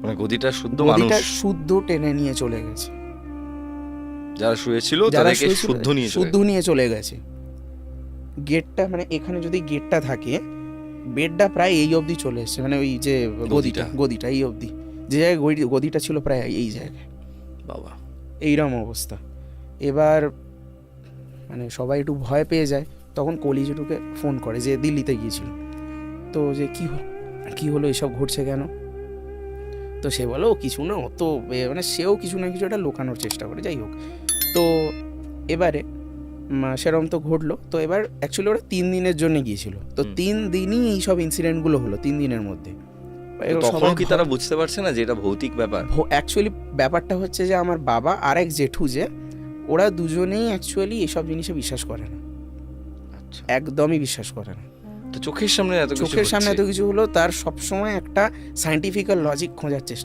মানে গদিটা শুদ্ধ গদিটা মানুষ, শুদ্ধ টেনে নিয়ে চলে গেছে, যারা শুয়েছিল যারা তাদেরকে শুয়েছিল শুদ্ধ নিয়ে চলে শুদ্ধ নিয়ে চলে গেছে। গেটটা মানে এখানে যদি গেটটা থাকে, বেডটা প্রায় এই অবধি চলে এসছে, মানে ওই যে গদিটা এই অবধি, যে জায়গায় গদিটা ছিল প্রায় এই জায়গায়, বাবা। এইরকম অবস্থা। এবার মানে সবাই একটু ভয় পেয়ে যায়, তখন কলিজেটুকে ফোন করে যে দিল্লিতে গিয়েছিল, তো যে কি হলো এসব ঘটছে কেন? তো সে বলো কিছু না, অত মানে সেও কিছু না কিছু একটা লুকানোর চেষ্টা করে, যাই হোক। তো এবারে সেরকম তো ঘটলো। তো এবার অ্যাকচুয়ালি ওরা 3 দিনের জন্য গিয়েছিল, তো 3 দিনই এইসব ইনসিডেন্টগুলো হলো 3 দিনের মধ্যে। তখন কি তারা বুঝতে পারছে না যে এটা ভৌতিক ব্যাপার? অ্যাকচুয়ালি ব্যাপারটা হচ্ছে যে আমার বাবা আর এক জেঠু, যে ওরা দুজনেই অ্যাকচুয়ালি এসব জিনিসে বিশ্বাস করে না, আচ্ছা, একদমই বিশ্বাস করে না। তো চোখের সামনে এত কিছু চোখের সামনে হচ্ছে। এত কিছু হলো, তার সবসময় একটা সায়েন্টিফিক্যাল লজিক খোঁজার চেষ্টা।